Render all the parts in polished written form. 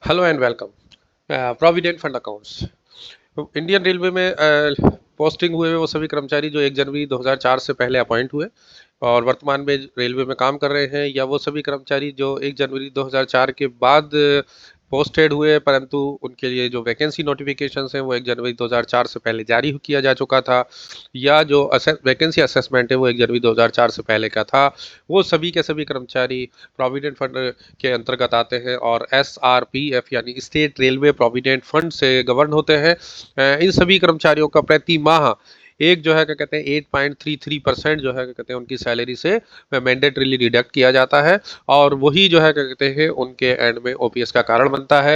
Hello and welcome. Provident fund accounts Indian railway में posting हुए वो सभी कर्मचारी जो 1 जनवरी 2004 से पहले अपॉइंट हुए और वर्तमान में रेलवे में काम कर रहे हैं, या वो सभी कर्मचारी जो 1 जनवरी 2004 के बाद पोस्टेड हुए, परंतु उनके लिए जो वैकेंसी नोटिफिकेशंस हैं वो 1 जनवरी 2004 से पहले जारी किया जा चुका था, या जो वैकेंसी असेसमेंट है वो 1 जनवरी 2004 से पहले का था, वो सभी के सभी कर्मचारी प्रोविडेंट फंड के अंतर्गत आते हैं और SRPF यानी स्टेट रेलवे प्रोविडेंट फंड से गवर्न होते हैं। इन सभी कर्मचारियों का प्रति माह एक जो है क्या कहते हैं 8.33% जो है क्या कहते हैं उनकी सैलरी से मैंडेटरीली डिडक्ट किया जाता है, और वही जो है क्या कहते हैं उनके एंड में OPS का कारण बनता है।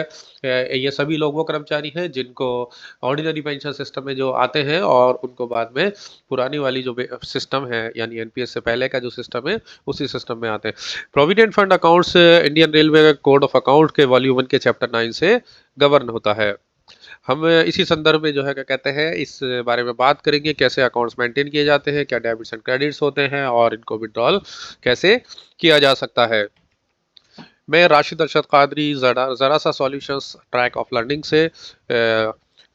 ये सभी लोग वो कर्मचारी हैं जिनको ऑर्डिनरी पेंशन सिस्टम में जो आते हैं और उनको बाद में पुरानी वाली जो सिस्टम है यानी NPS से पहले का जो सिस्टम है उसी सिस्टम में आते हैं। Provident fund accounts Indian railway code of account के वॉल्यूम 1 के चैप्टर 9 से गवर्न होता है। हम इसी संदर्भ में जो है क्या कहते हैं इस बारे में बात करेंगे, कैसे अकाउंट्स मेंटेन किए जाते हैं, क्या डेबिट्स एंड क्रेडिट्स होते हैं और इनको विड्रॉल कैसे किया जा सकता है। मैं राशिद अरशद कादरी ज़रा सा सॉल्यूशंस ट्रैक ऑफ लर्निंग से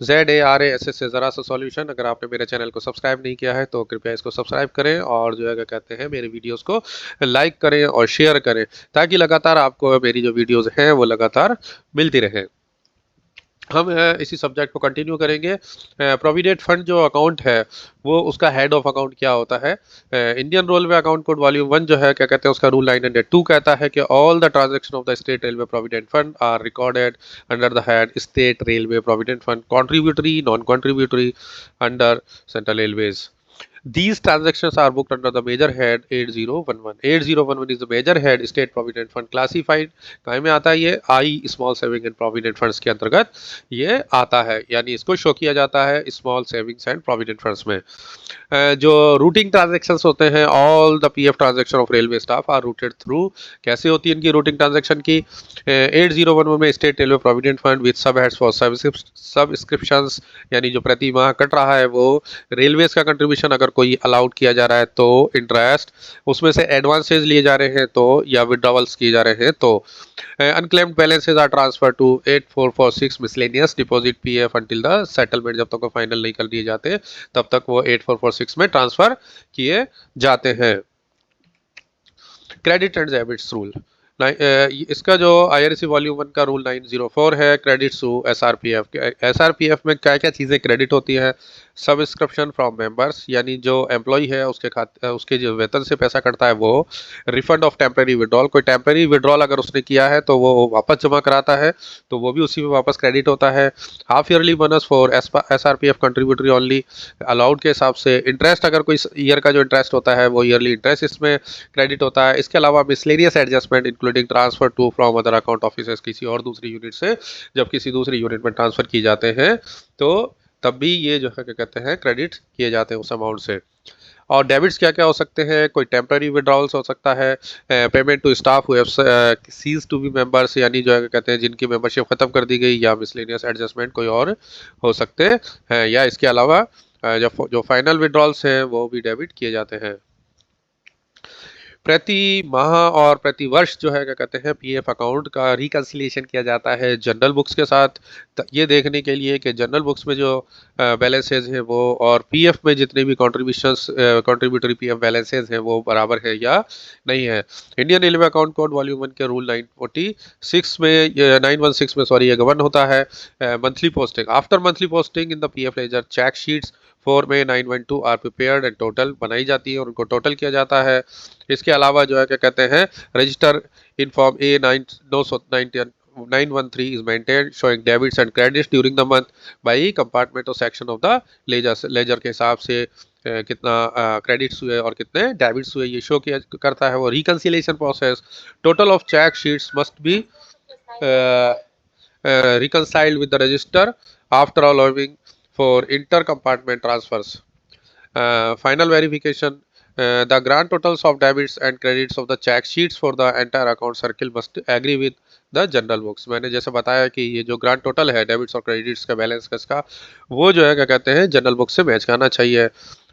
ZARASS से ज़रा सा सॉल्यूशन। अगर आपने मेरे चैनल को सब्सक्राइब नहीं किया है तो कृपया इसको सब्सक्राइब करें और जो है क्या कहते हैं मेरे वीडियोस को लाइक करें और शेयर करें, ताकि लगातार आपको मेरी जो वीडियोस हैं वो लगातार मिलती रहें। हम इसी सब्जेक्ट को कंटिन्यू करेंगे। प्रोविडेंट फंड जो अकाउंट है वो उसका हेड ऑफ अकाउंट क्या होता है। Indian railway account code volume 1 जो है क्या कहते हैं उसका रूल 902 कहता है कि all the transaction of the state railway provident fund are recorded under the head state railway provident fund contributory non contributory under central railways. These transactions are booked under the major head 8011. 8011 is the major head state provident fund classified। काय में आता है ये आई small saving and provident funds के अंतर्गत ये आता है, यानी इसको शो किया जाता है small savings and provident funds में। जो रूटिंग ट्रांजेक्शन्स होते हैं all the PF transaction of railway staff are routed through. कैसे होती है इनकी रूटिंग ट्रांजेक्शन की। 8011 में state railway provident fund with sub heads for subscriptions, यानी जो प्रति माह कट रहा है वो रेलवेज का कंट्रीब्यूशन अगर कोई अलाउड किया जा रहा है तो इंटरेस्ट, उसमें से एडवांसेज लिए जा रहे हैं तो, या विड्रॉवल्स किए जा रहे हैं तो। Unclaimed balances are transfer to 8446 miscellaneous deposit PF until the settlement. जब तक वो फाइनल नहीं कर दिए जाते तब तक वो 8446 में ट्रांसफर किए जाते हैं। क्रेडिट एंड डेबिट्स रूल इसका जो IRC वॉल्यूम 1 का रूल 904 है। क्रेडिट्स टू SRPF में क्या क्या चीज़ें क्रेडिट होती है। सब्सक्रिप्शन फ्रॉम मेंबर्स, यानी जो एम्प्लॉय है उसके उसके जो वेतन से पैसा कटता है वो। रिफंड ऑफ टेम्पररी विड्रॉल, कोई टेम्पररी विड्रॉल अगर उसने किया है तो वो वापस जमा कराता है तो वो भी उसी में वापस क्रेडिट होता है। Half yearly bonus for SRPF contributory only allowed के हिसाब से। इंटरेस्ट अगर कोई ईयर का जो इंटरेस्ट होता है वो ईयरली इंटरेस्ट इसमें क्रेडिट होता है। इसके अलावा miscellaneous adjustment including transfer to from other account officers, किसी और दूसरी यूनिट से जब किसी दूसरी यूनिट में ट्रांसफर की जाते हैं तो तब भी ये जो है क्या कहते हैं क्रेडिट किए जाते हैं उस अमाउंट से। और डेबिट्स क्या क्या हो सकते हैं। कोई टेम्पररी विड्रॉल्स हो सकता है। Payment to staff who cease to be members, यानी जो है क्या कहते हैं जिनकी मेंबरशिप खत्म कर दी गई, या मिसलेनियस एडजस्टमेंट कोई और हो सकते हैं। या इसके अलावा जो फाइनल विड्रॉल्स हैं वो भी डेबिट किए जाते हैं। प्रति माह और प्रति वर्ष जो है क्या कहते हैं PF अकाउंट का रिकन्सिलिएशन किया जाता है जनरल बुक्स के साथ, ये देखने के लिए कि जनरल बुक्स में जो बैलेंसेज हैं वो और PF में जितने भी कॉन्ट्रीब्यूशंस कॉन्ट्रीब्यूटरी PF बैलेंसेज हैं वो बराबर है या नहीं है। Indian railway account code volume 1 के रूल 916 में सॉरी ये गवर्न होता है। Monthly posting, after monthly posting in the PF ledger check sheets 4 मई 912 आर प्रिपेयर्ड एंड टोटल बनाई जाती है और उनको टोटल किया जाता है। इसके अलावा जो है क्या कहते हैं register in form A913 is maintained showing debits and credits during the month by compartment or section of the ledger के हिसाब से कितना क्रेडिट्स हुए और कितने डेबिट्स हुए ये शो किया करता है वो। Reconciliation process, total of check sheets must be reconciled with the register after allowing for inter-compartment transfers. Final verification, the grand totals of debits and credits of the check sheets for the entire account circle must agree with the general books. मैंने जैसे बताया कि ये जो grand total है debits और credits का balance का इसका वो जो है क्या कहते हैं जनरल बुक से मैच करना चाहिए।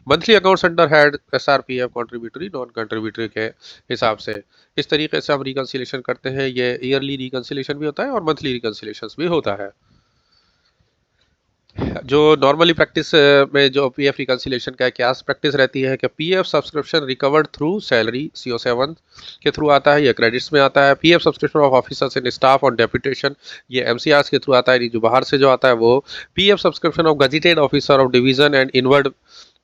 Monthly accounts under head SRPF contributory non contributory के हिसाब से। इस तरीके से हम रिकंसिलेशन करते हैं। ये ईयरली रिकंसिलेशन भी होता है और मंथली रिकंसिलेशन भी होता है। जो नॉर्मली प्रैक्टिस में जो पीएफ रिकंसिलेशन का क्या प्रैक्टिस रहती है कि PF subscription recovered through salary CO7 के थ्रू आता है, या क्रेडिट्स में आता है। PF subscription of officers and staff on deputation, ये MCRs के थ्रू आता है। जो बाहर से जो आता है वो PF subscription of gazetted officer of division and inward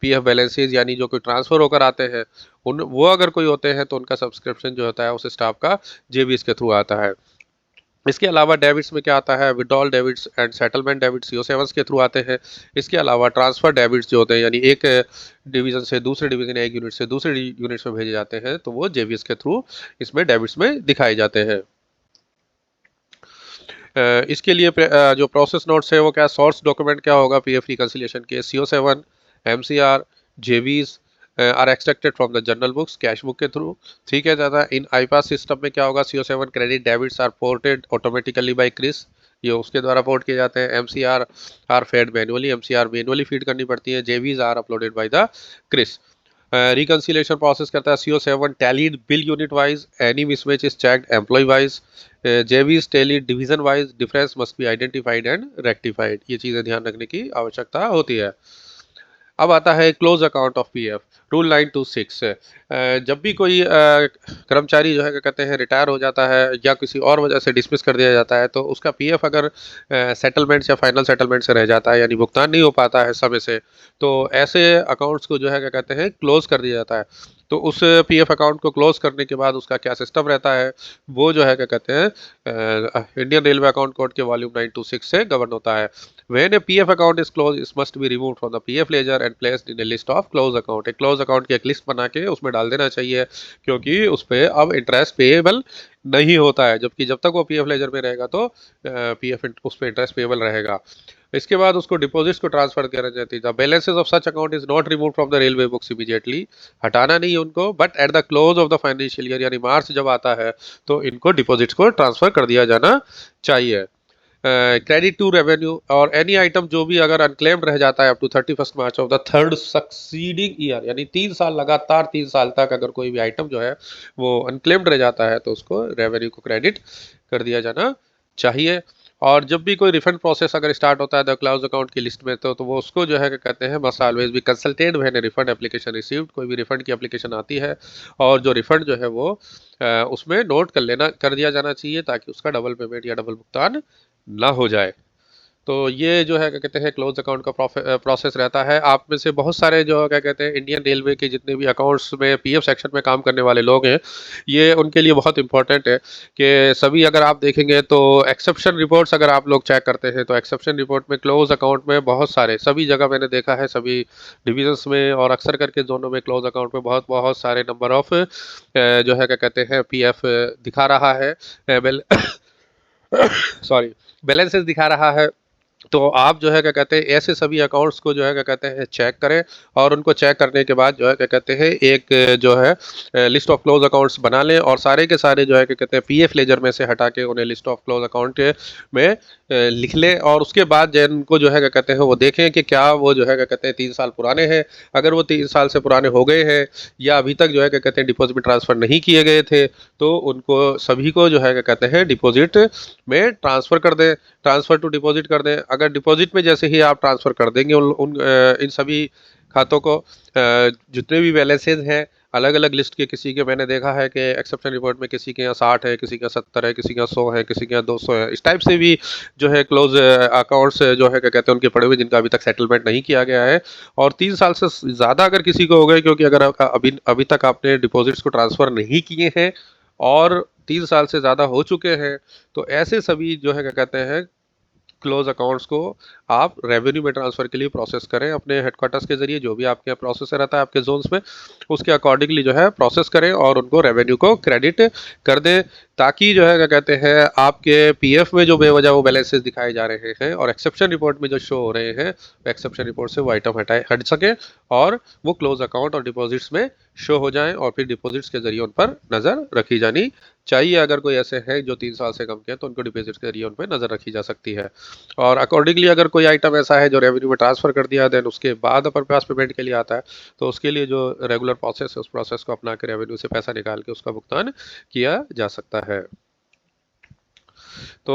PF balances, यानी जो कोई ट्रांसफर होकर आते हैं उन वो अगर कोई होते हैं तो उनका सब्सक्रिप्शन जो होता है उस स्टाफ का जेबीएस के थ्रू आता है। इसके अलावा डेबिट्स में क्या आता है, withdrawal debits and settlement debits CO7 के थ्रू आते हैं। इसके अलावा ट्रांसफर डेबिट्स जो होते हैं, यानी एक डिवीजन से दूसरे डिवीजन या एक यूनिट से दूसरे यूनिट्स में भेजे जाते हैं, तो वो जेबीएस के थ्रू इसमें डेबिट्स में दिखाए जाते हैं। इसके लिए जो प्रोसेस नोट्स है वो क्या, सोर्स डॉक्यूमेंट क्या होगा पीएफ रिकंसिलिएशन के, CO7, MCR, JBs are extracted from the general books cash book के थ्रू। ठीक है दादा। इन आईपास सिस्टम में क्या होगा, CO7 credit debits are ported automatically by CRIS, ये उसके द्वारा पोर्ट किए जाते हैं। MCR are fed manually, MCR manually feed करनी पड़ती है। JBs are uploaded by the CRIS. Reconciliation process करता है CO7 tallied bill unit wise, any mismatch is checked employ wise. JBs tallied division wise, difference must be identified and rectified. ये चीज़ें ध्यान रखने की आवश्यकता होती है। अब आता है close account of PF rule 926। जब भी कोई कर्मचारी जो है क्या कहते हैं रिटायर हो जाता है या किसी और वजह से डिसमिस कर दिया जाता है, तो उसका पीएफ अगर सेटलमेंट या फाइनल सेटलमेंट से रह जाता है, यानी भुगतान नहीं हो पाता है समय से, तो ऐसे अकाउंट्स को जो है क्या कहते हैं क्लोज कर दिया जाता है। तो उस पीएफ अकाउंट को क्लोज करने के बाद उसका क्या सिस्टम रहता है, वो जो है क्या कहते हैं इंडियन रेलवे अकाउंट कोड के वॉल्यूम 926 से गवर्न होता है। When a PF account is closed, it must be removed from the PF ledger and placed in a list of close account। एक क्लोज अकाउंट की एक लिस्ट बना के उसमें डाल देना चाहिए, क्योंकि उस पर अब इंटरेस्ट पेएबल नहीं होता है, जबकि जब तक वो पीएफ लेजर में रहेगा तो पीएफ उस पर इंटरेस्ट पेएबल रहेगा। इसके बाद उसको डिपॉजिट्स को ट्रांसफर करना चाहती है। Balances of such account is not remove from the railway books immediately, हटाना नहीं है उनको, but at the close of the financial year, यानी मार्च जब आता है तो इनको डिपॉजिट्स को ट्रांसफर कर दिया जाना चाहिए। क्रेडिट टू रेवेन्यू और एनी आइटम जो भी अगर अनक्लेम्ड रह जाता है up to 31 March of the third succeeding year, यानी 3 साल लगातार 3 साल तक अगर कोई भी आइटम जो है वो अनक्लेम्ड रह जाता है तो उसको रेवेन्यू को क्रेडिट कर दिया जाना चाहिए। और जब भी कोई रिफंड प्रोसेस अगर स्टार्ट होता है द क्लोज अकाउंट की लिस्ट में, तो वो उसको जो है क्या कहते हैं must always be consulted when refund application received. कोई भी रिफंड की एप्लीकेशन आती है और जो रिफंड जो है वो उसमें नोट कर दिया जाना चाहिए, ताकि उसका डबल पेमेंट या डबल भुगतान ना हो जाए। तो ये जो है क्या कहते हैं क्लोज अकाउंट का प्रोसेस रहता है। आप में से बहुत सारे जो क्या कहते हैं इंडियन रेलवे के जितने भी अकाउंट्स में पीएफ सेक्शन में काम करने वाले लोग हैं, ये उनके लिए बहुत इंपॉर्टेंट है कि सभी अगर आप देखेंगे तो एक्सेप्शन रिपोर्ट्स अगर आप लोग चेक करते हैं तो एक्सेप्शन रिपोर्ट में क्लोज अकाउंट में बहुत सारे, सभी जगह मैंने देखा है, सभी डिविजन्स में और अक्सर करके जोनों में क्लोज अकाउंट में बहुत बहुत सारे नंबर ऑफ जो है क्या कहते हैं पीएफ दिखा रहा है, सॉरी बैलेंसेस दिखा रहा है। तो आप जो है क्या कहते हैं ऐसे सभी अकाउंट्स को जो है क्या कहते हैं चेक करें, और उनको चेक करने के बाद जो है क्या कहते हैं एक जो है लिस्ट ऑफ क्लोज अकाउंट्स बना लें, और सारे के सारे जो है क्या कहते हैं पीएफ लेजर में से हटा के उन्हें लिस्ट ऑफ क्लोज अकाउंट में लिख लें। और उसके बाद जिनको जो है क्या कहते हैं वो देखें कि क्या वो जो है क्या कहते हैं 3 साल पुराने हैं। अगर वो 3 साल से पुराने हो गए हैं या अभी तक जो है क्या कहते हैं डिपॉजिट में ट्रांसफ़र नहीं किए गए थे, तो उनको सभी को जो है क्या कहते हैं डिपॉजिट में ट्रांसफ़र कर दें, ट्रांसफ़र टू डिपॉजिट कर दें। अगर डिपॉजिट में जैसे ही आप ट्रांसफ़र कर देंगे इन सभी खातों को, जितने भी बैलेंसेज हैं अलग अलग लिस्ट के, किसी के मैंने देखा है कि एक्सेप्शन रिपोर्ट में किसी के यहाँ 60 है, किसी के यहाँ 70 है, किसी के यहाँ 100 है, किसी के यहाँ 200 है। इस टाइप से भी जो है क्लोज अकाउंट्स जो है क्या कहते हैं उनके पड़े हुए जिनका अभी तक सेटलमेंट नहीं किया गया है, और 3 साल से ज़्यादा अगर किसी को हो गए, क्योंकि अगर अभी अभी तक आपने डिपॉजिट्स को ट्रांसफ़र नहीं किए हैं और 3 साल से ज़्यादा हो चुके हैं, तो ऐसे सभी जो है क्या कहते हैं क्लोज अकाउंट्स को आप रेवेन्यू में ट्रांसफ़र के लिए प्रोसेस करें अपने हेडक्वार्टर्स के जरिए, जो भी आपके यहाँ प्रोसेसर रहता है आपके जोन्स में, उसके अकॉर्डिंगली जो है प्रोसेस करें और उनको रेवेन्यू को क्रेडिट कर दें। ताकि जो है क्या कहते हैं आपके पीएफ में जो बेवजह वो बैलेंसेस दिखाए जा रहे हैं और एक्सेप्शन रिपोर्ट में जो शो हो रहे हैं वो एक्सेप्शन रिपोर्ट से वो आइटम हट सके और वो क्लोज अकाउंट और डिपॉजिट्स में शो हो जाएं और फिर डिपॉजिट्स के जरिए उन पर नज़र रखी जानी चाहिए। अगर कोई ऐसे हैं जो 3 साल से कम के हैं तो उनको डिपॉजिट के जरिए उन पर नज़र रखी जा सकती है। और अकॉर्डिंगली अगर कोई आइटम ऐसा है जो रेवेन्यू में ट्रांसफ़र कर दिया देन उसके बाद अपन पास पेमेंट के लिए आता है तो उसके लिए जो रेगुलर प्रोसेस है उस प्रोसेस को अपना के रेवेन्यू से पैसा निकाल के उसका भुगतान किया जा सकता है। तो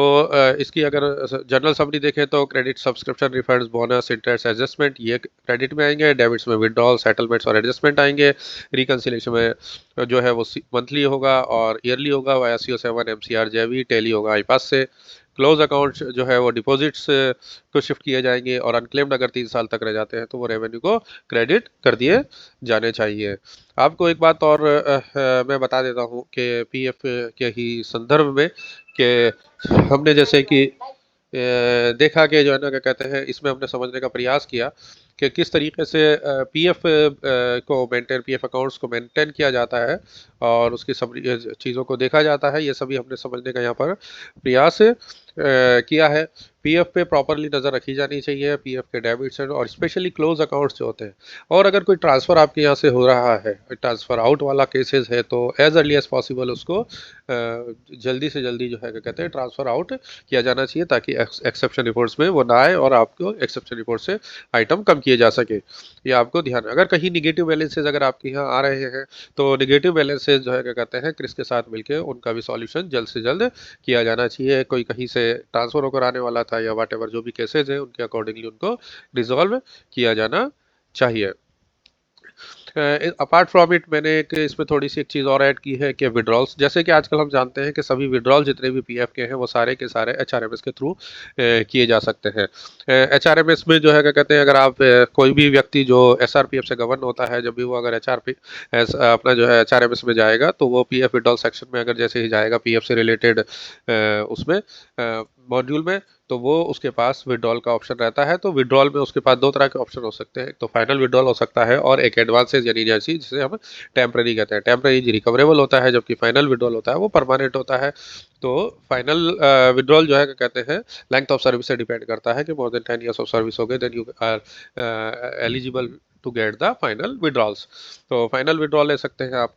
इसकी अगर जनरल समरी देखें तो credit subscription refunds bonus interest adjustment ये क्रेडिट में आएंगे, डेबिट्स में विड्रॉल सेटलमेंट्स और एडजस्टमेंट आएंगे, रिकन्सिलेशन में जो है वो मंथली होगा और ईयरली होगा वो SCO7 MCR जेवी टेली होगा आईपास से। क्लोज अकाउंट जो है वो डिपॉजिट्स को शिफ्ट किए जाएंगे और अनक्लेम्ड अगर 3 साल तक रह जाते हैं तो वो रेवेन्यू को क्रेडिट कर दिए जाने चाहिए। आपको एक बात और मैं बता देता हूँ कि पीएफ के ही संदर्भ में कि हमने जैसे कि देखा कि जो है ना क्या कहते हैं इसमें हमने समझने का प्रयास किया कि किस तरीके से पीएफ को मेंटेन पीएफ अकाउंट्स को मेंटेन किया जाता है और उसकी सब चीज़ों को देखा जाता है। ये सभी हमने समझने का यहाँ पर प्रयास किया है। पीएफ पे प्रॉपरली नज़र रखी जानी चाहिए, पीएफ के डेबिट्स और स्पेशली क्लोज अकाउंट्स जो होते हैं। और अगर कोई ट्रांसफ़र आपके यहाँ से हो रहा है, ट्रांसफ़र आउट वाला केसेस है तो एज अर्ली एज पॉसिबल उसको जल्दी से जल्दी जो है क्या कहते हैं ट्रांसफ़र आउट किया जाना चाहिए ताकि एक्सेप्शन रिपोर्ट्स में वो ना आए और आपको एक्सेप्शन रिपोर्ट से आइटम कम किए जा सके। ये आपको ध्यान अगर कहीं निगेटिव बैलेंसेज अगर आपके यहाँ आ रहे हैं तो निगेटिव बैलेंसेज जो है क्या कहते हैं क्रिस के साथ मिलकर उनका भी सॉल्यूशन जल्द से जल्द किया जाना चाहिए। कोई कहीं से ट्रांसफ़र होकर आने वाला था या वाट एवर जो भी केसेज है उनके अकॉर्डिंगली उनको रिजॉल्व किया जाना चाहिए। अपार्ट फ्रॉम इट मैंने एक इसमें थोड़ी सी एक चीज़ और ऐड की है कि विड्रॉल्स जैसे कि आजकल हम जानते हैं कि सभी विड्रॉल जितने भी पीएफ के हैं वो सारे के सारे एचआरएमएस के थ्रू किए जा सकते हैं। एचआरएमएस में जो है क्या कहते हैं अगर आप कोई भी व्यक्ति जो एसआरपीएफ से गवर्न होता है जब भी वो अगर एचआरपी अपना जो है एचआरएमएस में जाएगा तो वो पीएफ विड्रॉल सेक्शन में अगर जैसे ही जाएगा पीएफ से रिलेटेड उसमें मॉड्यूल में तो वो उसके पास विड्रॉल का ऑप्शन रहता है। तो विड्रॉल में उसके पास 2 तरह के ऑप्शन हो सकते हैं, एक तो फाइनल विड्रॉल हो सकता है और एक एडवांसेज यानी जैसी जिसे हम टेम्पररी कहते हैं। टेम्पररी रिकवरेबल होता है जबकि फाइनल विड्रॉल होता है वो परमानेंट होता है। तो फाइनल विड्रॉल जो है क्या कहते हैं लेंथ ऑफ सर्विस से डिपेंड करता है कि more than 10 years of service हो गए then you are eligible to get the final withdrawals. तो फाइनल विड्रॉल ले सकते हैं आप।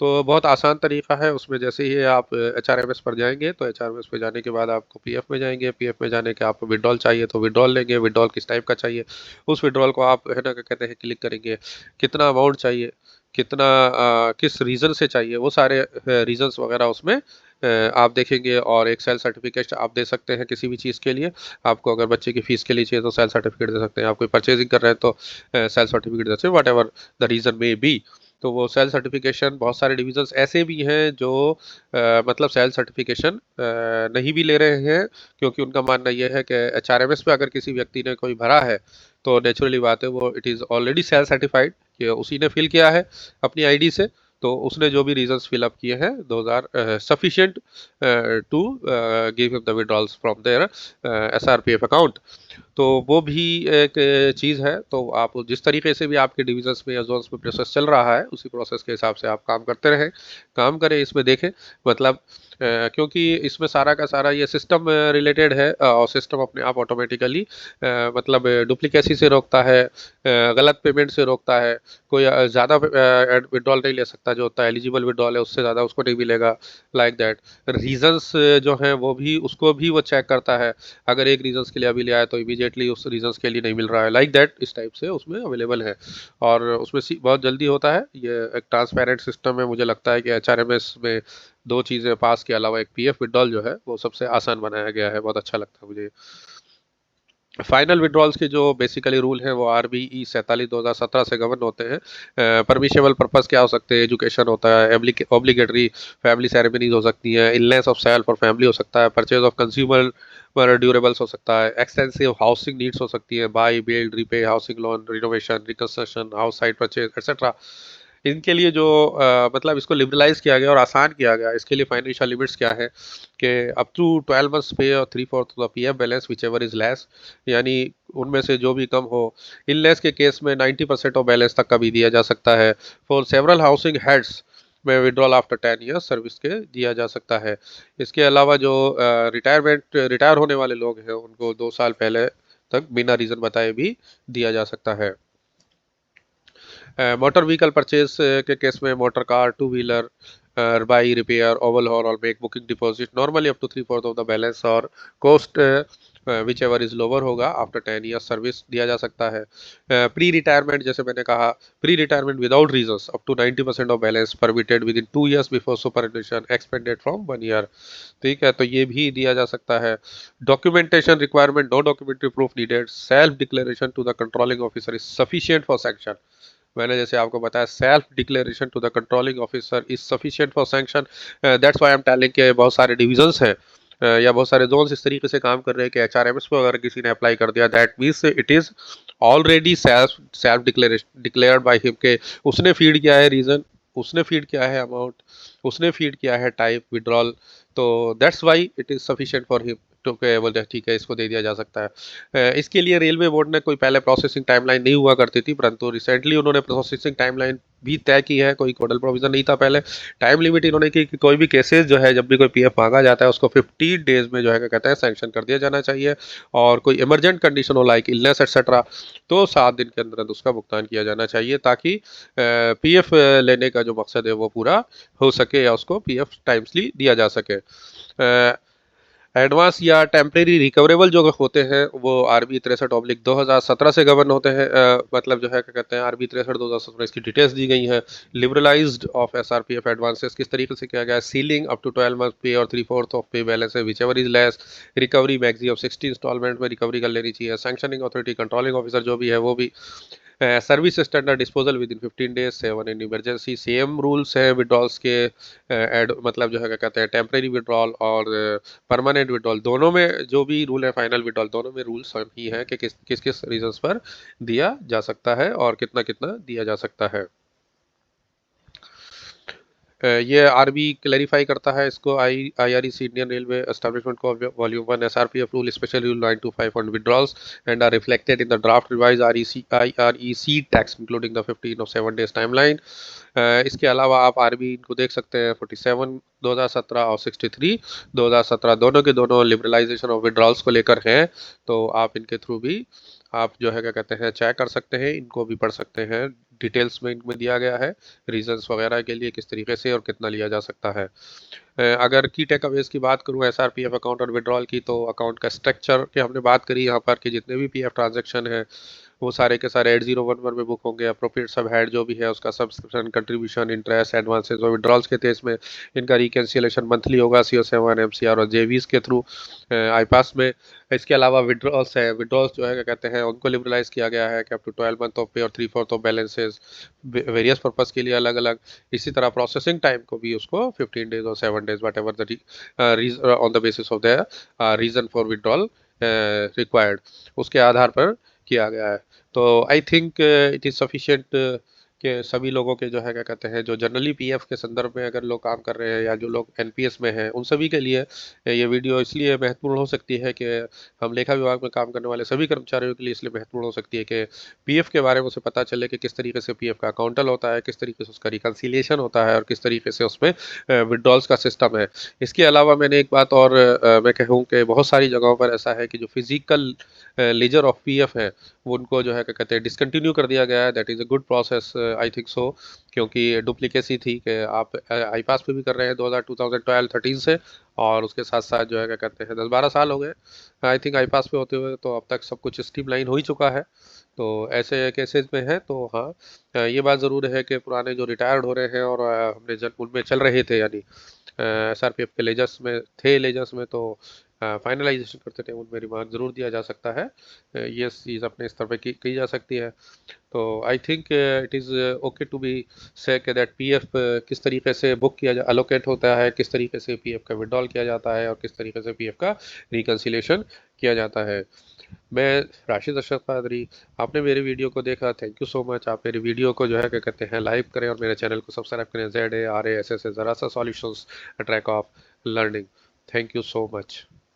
तो बहुत आसान तरीका है उसमें जैसे ही आप एचआरएमएस पर जाएंगे तो एचआरएमएस पे जाने के बाद आपको पीएफ में जाएंगे, पीएफ में जाने के आपको विड्रॉल चाहिए तो विड्रॉल लेंगे, विड्रॉल किस टाइप का चाहिए उस विड्रॉल को आप है ना क्या कहते हैं क्लिक करेंगे, कितना अमाउंट चाहिए, कितना किस रीज़न से चाहिए वो सारे रीजंस वगैरह उसमें आप देखेंगे और एक सेल सर्टिफिकेट आप दे सकते हैं किसी भी चीज़ के लिए। आपको अगर बच्चे की फ़ीस के लिए चाहिए तो सेल सर्टिफिकेट दे सकते हैं, आप कोई परचेजिंग कर रहे हैं तो सेल सर्टिफिकेट दे सकते हैं, what ever the reason may be. तो वो सेल सर्टिफिकेशन बहुत सारे डिविजन्स ऐसे भी हैं जो मतलब सेल सर्टिफिकेशन नहीं भी ले रहे हैं क्योंकि उनका मानना यह है कि एचआरएमएस पे अगर किसी व्यक्ति ने कोई भरा है तो नेचुरली बात है वो it is already self certified कि उसी ने फिल किया है अपनी आईडी से। तो उसने जो भी रीजंस फिल अप किए हैं those are sufficient to give him the withdrawals from their SRPF account. तो वो भी एक चीज़ है। तो आप जिस तरीके से भी आपके डिविजन्स में या जोन्स में प्रोसेस चल रहा है उसी प्रोसेस के हिसाब से आप काम करते रहें, काम करें, इसमें देखें मतलब क्योंकि इसमें सारा का सारा ये सिस्टम रिलेटेड है और सिस्टम अपने आप ऑटोमेटिकली मतलब डुप्लीकेसी से रोकता है, गलत पेमेंट से रोकता है। कोई ज़्यादा विड्रॉल नहीं ले सकता, जो होता है एलिजिबल विड्रॉल है उससे ज़्यादा उसको नहीं मिलेगा, लाइक दैट। रीजंस जो हैं वो भी उसको भी वो चेक करता है, अगर एक रीजंस के लिए अभी लिया है तो इमीडिएटली उस रीजंस के लिए नहीं मिल रहा है, लाइक दैट। इस टाइप से उसमें अवेलेबल है और उसमें बहुत जल्दी होता है। ये एक ट्रांसपेरेंट सिस्टम है। मुझे लगता है कि एचआरएमएस में 2 चीज़ें पास के अलावा एक पीएफ विड्रॉल जो है वो सबसे आसान बनाया गया है, बहुत अच्छा लगता है मुझे। फाइनल विड्रॉल्स के जो बेसिकली रूल हैं वो RBE 47/2017 से गवर्न होते हैं। परमिशेबल पर्पस क्या हो सकते हैं, एजुकेशन होता है, ऑब्लिगेटरी फैमिली सेरेमनीज हो सकती हैं, इलनेस ऑफ सेल्फ और फैमिली हो सकता है, परचेज ऑफ कंज्यूमर ड्यूरेबल्स हो सकता है, एक्सटेंसिव हाउसिंग नीड्स हो सकती है, by build repay housing loan renovation reconstruction house site purchase etcetera. इनके लिए जो मतलब इसको लिबरलाइज किया गया और आसान किया गया, इसके लिए फाइनेंशियल लिमिट्स क्या है कि अप टू 12 मंथ्स पे और 3/4 of the PF balance which ever is less, यानी उनमें से जो भी कम हो। इलनेस के केस में 90% ऑफ बैलेंस तक का भी दिया जा सकता है। फॉर सेवरल हाउसिंग हेड्स में विड्रॉल आफ्टर 10 ईयर्स सर्विस के दिया जा सकता है। इसके अलावा जो रिटायर होने वाले लोग हैं उनको 2 साल पहले तक बिना रीज़न बताए भी दिया जा सकता है। मोटर व्हीकल परचेज के केस में motor car, two wheeler by repair, overhaul और make booking deposit normally up to 3/4 of the balance और cost whichever is lower होगा आफ्टर 10 ईयर्स सर्विस दिया जा सकता है। प्री रिटायरमेंट जैसे मैंने कहा, pre retirement without reasons up to 90% of balance permitted within 2 years before superannuation expended from 1 year. ठीक है, तो ये भी दिया जा सकता है। Documentation requirement, no documentary proof needed, self declaration to the controlling officer is sufficient for sanction. मैंने जैसे आपको बताया self declaration to the controlling officer is sufficient for sanction. That's why I am telling कि बहुत सारे divisions हैं या बहुत सारे जोन्स इस तरीके से काम कर रहे हैं कि एचआरएमएस को अगर किसी ने अप्लाई कर दिया that means it is already self declared by him के उसने फीड किया है रीजन, उसने फीड किया है अमाउंट, उसने फीड किया है टाइप विड्रॉल, तो that's why it is sufficient for him to के बोलते हैं ठीक है इसको दे दिया जा सकता है। इसके लिए रेलवे बोर्ड ने कोई पहले प्रोसेसिंग टाइमलाइन नहीं हुआ करती थी, परंतु रिसेंटली उन्होंने प्रोसेसिंग टाइमलाइन भी तय की है। कोई कोडल प्रोविजन नहीं था पहले। टाइम लिमिट इन्होंने की कि कोई भी केसेस जो है जब भी कोई पीएफ मांगा जाता है उसको 15 डेज में जो है क्या कहते हैं सैंक्शन कर दिया जाना चाहिए, और कोई इमरजेंट कंडीशन हो लाइक इलनेस एक्सेट्रा तो 7 दिन के अंदर उसका भुगतान किया जाना चाहिए ताकि पीएफ लेने का जो मकसद है वो पूरा हो सके या उसको पीएफ टाइमली दिया जा सके। एडवांस या टेम्परेरी रिकवरेबल जो होते हैं वो आरबी 63/2017 से गवर्न होते हैं। मतलब जो है क्या कहते हैं आरबी 63/2017 इसकी डिटेल्स दी गई हैं। लिबरलाइज्ड ऑफ एसआरपीएफ एडवांसेस किस तरीके से किया गया है, सीलिंग अप टू 12 मंथ पे और 3/4 ऑफ पे बैलेंस है whichever is less, recovery maxi of 60 instalment में रिकवरी कर लेनी चाहिए, सैंक्शनिंग अथॉरिटी कंट्रोलिंग ऑफिसर जो भी है वो भी, service standard disposal with in 15 days, 7 in emergency. Same rules है विड्रॉल्स के, मतलब जो है क्या कहते हैं टेम्परेरी विड्रॉल और परमानेंट विड्रॉल दोनों में जो भी रूल है, फाइनल विड्रॉल दोनों में रूल्स ही है कि किस किस रीजंस पर दिया जा सकता है और कितना कितना दिया जा सकता है। ये आरबी क्लैरिफाई करता है इसको आईआरईसी इंडियन रेलवे एस्टैब्लिशमेंट को volume 1 SRPF rule special rule 925 on withdrawals and are reflected in the draft revise IREC texts including the 15 of 7 days timeline. इसके अलावा आप आरबी को देख सकते हैं 47 2017 और 63 2017 दोनों के दोनों लिबरलाइजेशन ऑफ विड्रॉल्स को लेकर हैं, तो आप इनके थ्रू भी आप जो है क्या कहते हैं चेक कर सकते हैं, इनको भी पढ़ सकते हैं। डिटेल्स में इनमें दिया गया है रीजंस वगैरह के लिए किस तरीके से और कितना लिया जा सकता है। अगर की टेकअवेज की बात करूं एसआरपीएफ अकाउंट और विड्रॉल की, तो अकाउंट का स्ट्रक्चर की हमने बात करी यहाँ पर कि जितने भी पीएफ ट्रांजैक्शन है वो सारे के सारे 8011 में बुक होंगे। अप्रोप्रिएट सब हेड जो भी है उसका सब्सक्रिप्शन, कंट्रीब्यूशन, इंटरेस्ट, एडवांसेस और विड्रॉल्स के केस में इनका रिकन्सिलेशन मंथली होगा CO7 एमसीआर और जेवीज के थ्रू आईपास में। इसके अलावा विड्रॉल्स है, विड्रॉल्स जो है क्या कहते हैं उनको लिबरलाइज किया गया है कि अप टू 12 मंथ ऑफ पे और 3/4 ऑफ बैलेंसेज वेरियस पर्पस के लिए अलग अलग। इसी तरह प्रोसेसिंग टाइम को भी उसको 15 डेज और 7 days whatever the on the basis of the reason for withdrawal required उसके आधार पर किया गया है। तो I think it is sufficient कि सभी लोगों के जो है क्या कहते हैं जो जनरली पीएफ के संदर्भ में अगर लोग काम कर रहे हैं या जो लोग एनपीएस में हैं उन सभी के लिए ये वीडियो इसलिए महत्वपूर्ण हो सकती है कि हम लेखा विभाग में काम करने वाले सभी कर्मचारियों के लिए इसलिए महत्वपूर्ण हो सकती है कि पीएफ के बारे में उसे पता चले कि किस तरीके से पीएफ का अकाउंटल होता है, किस तरीके से उसका रिकन्सिलिएशन होता है और किस तरीके से उसमें विड्रॉल्स का सिस्टम है। इसके अलावा मैंने एक बात और मैं कहूँ कि बहुत सारी जगहों पर ऐसा है कि जो फिजिकल लेजर ऑफ पीएफ है वो उनको जो है क्या कहते हैं डिसकंटिन्यू कर दिया गया है। That is a good process I think so, क्योंकि डुप्लीकेसी थी कि आप आईपास पे भी कर रहे हैं 2012-13 से, और उसके साथ साथ जो है क्या कहते हैं 10-12 साल हो गए आई थिंक आईपास पे होते हुए, तो अब तक सब कुछ स्ट्रीमलाइन हो ही चुका है। तो ऐसे केसेस में है तो हाँ ये बात ज़रूर है कि पुराने जो रिटायर्ड हो रहे हैं और हमने जब उनमें चल रहे थे यानी एसआरपीएफ के लेजर्स में थे, लेजर्स में तो फाइनलाइजेशन करते थे उनमें रिमार्क ज़रूर दिया जा सकता है। ये चीज़ अपने स्तर पे की जा सकती है। तो I think it is okay to be say that PF किस तरीके से बुक किया जा अलोकेट होता है, किस तरीके से पीएफ का विड्रॉल किया जाता है और किस तरीके से पीएफ का रिकन्सिलेशन किया जाता है। मैं राशिद अशरफ कादरी, आपने मेरी वीडियो को देखा, थैंक यू सो मच। आप मेरी वीडियो को जो है क्या कहते हैं लाइक करें और मेरे चैनल को सब्सक्राइब करें। ZARASS ज़रा सा solutions, track of learning. Thank you so much.